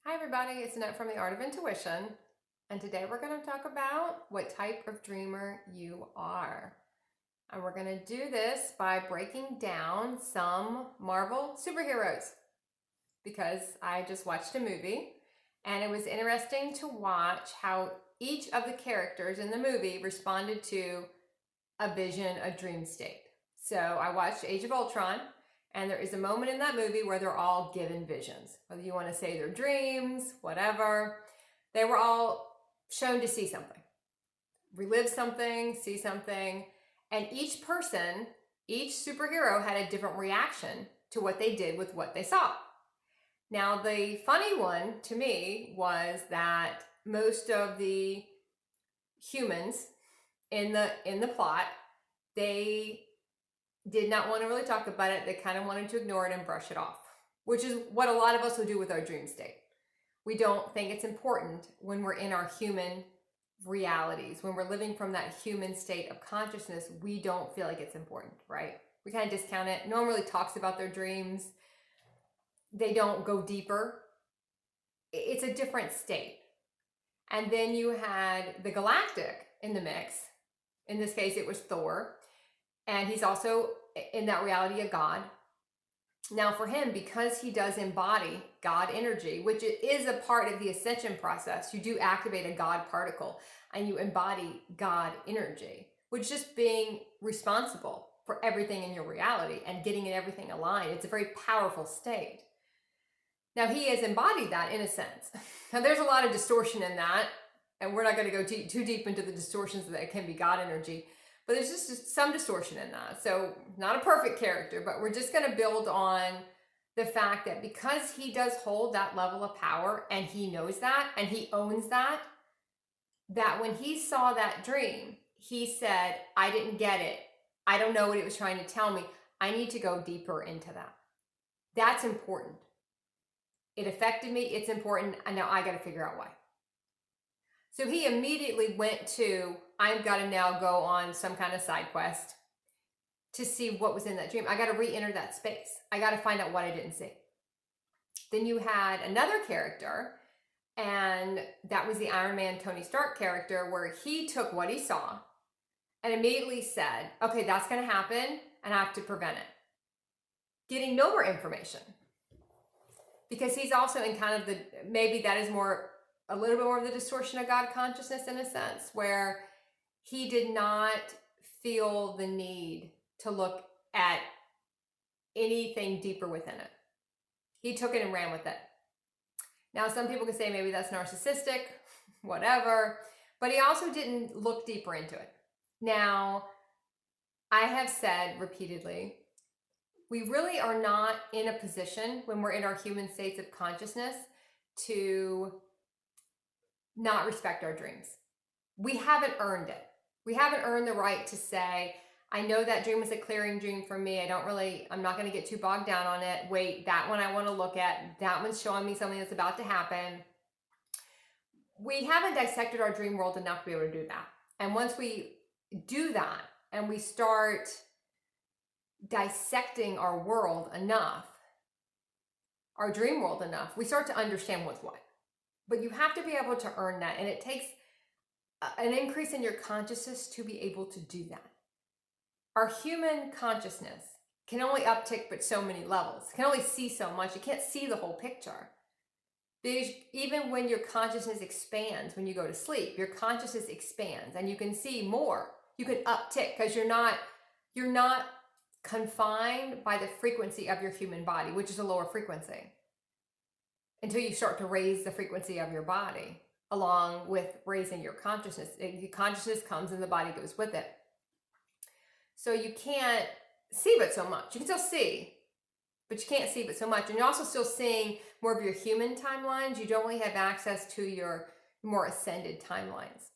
Hi everybody, it's Annette from The Art of Intuition, and today we're going to talk about what type of dreamer you are. And we're going to do this by breaking down some Marvel superheroes because I just watched a movie and it was interesting to watch how each of the characters in the movie responded to a vision, a dream state. So I watched Age of Ultron, and there is a moment in that movie where they're all given visions. Whether you want to say their dreams, whatever, they were all shown to see something, relive something, see something. And each person, each superhero had a different reaction to what they did with what they saw. Now, the funny one to me was that most of the humans in the plot, they did not want to really talk about it. They kind of wanted to ignore it and brush it off, which is what a lot of us will do with our dream state. We don't think it's important when we're in our human realities, when we're living from that human state of consciousness. We don't feel like it's important, right? We kind of discount it. No one really talks about their dreams. They don't go deeper. It's a different state. And then you had the Galactic in the mix. In this case, it was Thor. And he's also, in that reality, a god. Now for him, because he does embody God energy, which is a part of the ascension process, you do activate a God particle and you embody God energy, which is just being responsible for everything in your reality and getting everything aligned. It's a very powerful state. Now he has embodied that in a sense. Now there's a lot of distortion in that, and we're not going to go too deep into the distortions that can be God energy. But there's just some distortion in that. So not a perfect character, but we're just going to build on the fact that because he does hold that level of power and he knows that and he owns that, that when he saw that dream, he said, I didn't get it. I don't know what it was trying to tell me. I need to go deeper into that. That's important. It affected me. It's important. And now I got to figure out why. So he immediately went to, I've got to now go on some kind of side quest to see what was in that dream. I got to re-enter that space. I got to find out what I didn't see. Then you had another character, and that was the Iron Man Tony Stark character, where he took what he saw and immediately said, okay, that's going to happen and I have to prevent it. Getting no more information. Because he's also in kind of the, maybe that is more, a little bit more of the distortion of God consciousness in a sense, where he did not feel the need to look at anything deeper within it. He took it and ran with it. Now, some people can say maybe that's narcissistic, whatever, but he also didn't look deeper into it. Now, I have said repeatedly, we really are not in a position when we're in our human states of consciousness to not respect our dreams. We haven't earned it. We haven't earned the right to say, I know that dream was a clearing dream for me. I'm not going to get too bogged down on it. Wait, that one I want to look at. That one's showing me something that's about to happen. We haven't dissected our dream world enough to be able to do that. And once we do that and we start dissecting our world enough, our dream world enough, we start to understand what's what. But you have to be able to earn that. And it takes an increase in your consciousness to be able to do that. Our human consciousness can only uptick but so many levels. It can only see so much. You can't see the whole picture. Because even when your consciousness expands, when you go to sleep, your consciousness expands and you can see more. You can uptick because you're not confined by the frequency of your human body, which is a lower frequency, until you start to raise the frequency of your body along with raising your consciousness. The consciousness comes and the body goes with it. So you can't see but so much. You can still see, but you can't see but so much. And you're also still seeing more of your human timelines. You don't really have access to your more ascended timelines.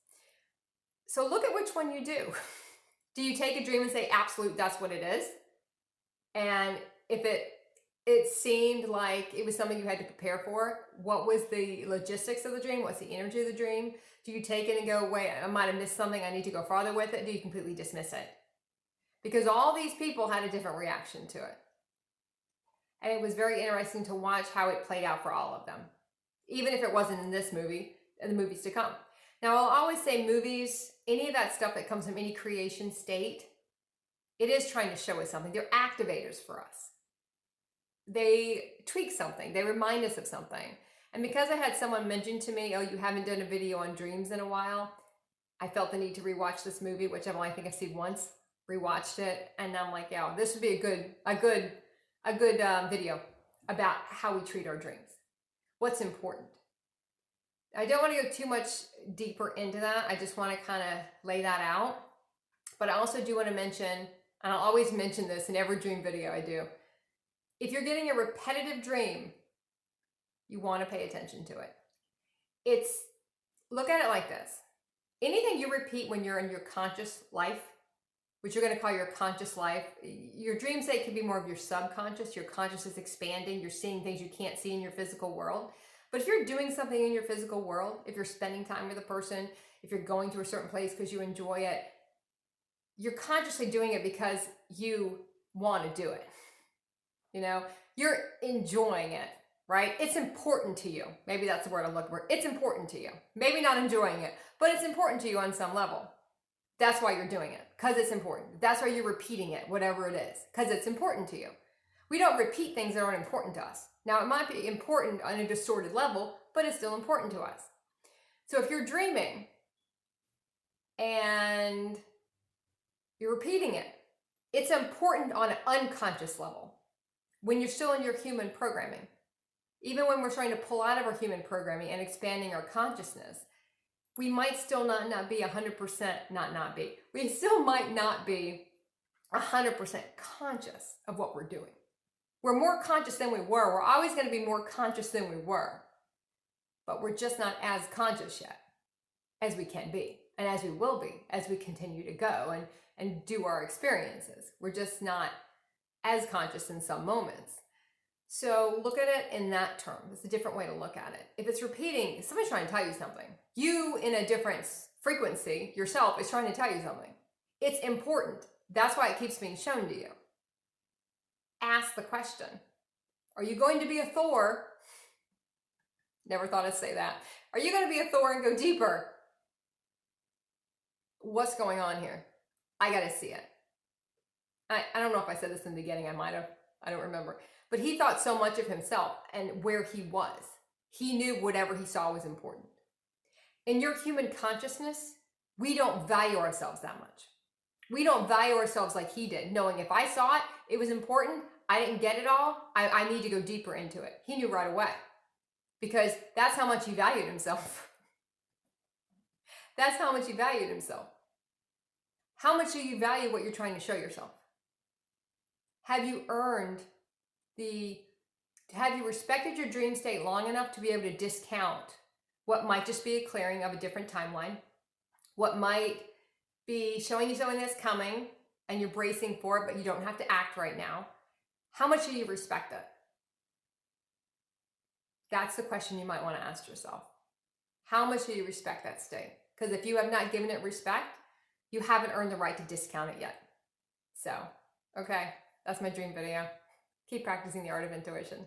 So look at which one you do. Do you take a dream and say, absolute, that's what it is? And if it seemed like it was something you had to prepare for, what was the logistics of the dream? What's the energy of the dream? Do you take it and go, wait, I might have missed something, I need to go farther with it? Do you completely dismiss it? Because all these people had a different reaction to it. And it was very interesting to watch how it played out for all of them. even if it wasn't in this movie, in the movies to come. Now, I'll always say movies, any of that stuff that comes from any creation state, it is trying to show us something. They're activators for us. They tweak something. They remind us of something. And because I had someone mention to me, oh, you haven't done a video on dreams in a while, I felt the need to rewatch this movie, which I think I've seen once, rewatched it. And I'm like, yeah, this would be a good video about how we treat our dreams. What's important. I don't want to go too much deeper into that. I just want to kind of lay that out. But I also do want to mention, and I'll always mention this in every dream video I do, if you're getting a repetitive dream, you want to pay attention to it. Look at it like this. Anything you repeat when you're in your conscious life, which you're going to call your conscious life, your dream state could be more of your subconscious. Your conscious is expanding. You're seeing things you can't see in your physical world. But if you're doing something in your physical world, if you're spending time with a person, if you're going to a certain place because you enjoy it, you're consciously doing it because you want to do it. You're enjoying it, right? It's important to you. Maybe that's the word I'm looking for. It's important to you. Maybe not enjoying it, but it's important to you on some level. That's why you're doing it, because it's important. That's why you're repeating it, whatever it is, because it's important to you. We don't repeat things that aren't important to us. Now, it might be important on a distorted level, but it's still important to us. So if you're dreaming and you're repeating it, it's important on an unconscious level when you're still in your human programming. Even when we're trying to pull out of our human programming and expanding our consciousness, we might still not be 100% we still might not be 100% conscious of what we're doing. We're more conscious than we were. We're always going to be more conscious than we were. But we're just not as conscious yet as we can be and as we will be as we continue to go and do our experiences. We're just not as conscious in some moments. So look at it in that term. It's a different way to look at it. If it's repeating, somebody's trying to tell you something. You in a different frequency yourself is trying to tell you something. It's important. That's why it keeps being shown to you. Ask the question. Are you going to be a Thor? Never thought I'd say that. Are you going to be a Thor and go deeper? What's going on here? I got to see it. I don't know if I said this in the beginning. I might have. I don't remember. But he thought so much of himself and where he was. He knew whatever he saw was important. In your human consciousness, we don't value ourselves that much. We don't value ourselves like he did, knowing if I saw it, it was important, I didn't get it all, I need to go deeper into it. He knew right away because that's how much he valued himself. That's how much he valued himself. How much do you value what you're trying to show yourself? Have you respected your dream state long enough to be able to discount what might just be a clearing of a different timeline, what might be showing you something that's coming and you're bracing for it, but you don't have to act right now? How much do you respect it? That's the question you might want to ask yourself. How much do you respect that state? Because if you have not given it respect, you haven't earned the right to discount it yet. So, okay, that's my dream video. Keep practicing the art of intuition.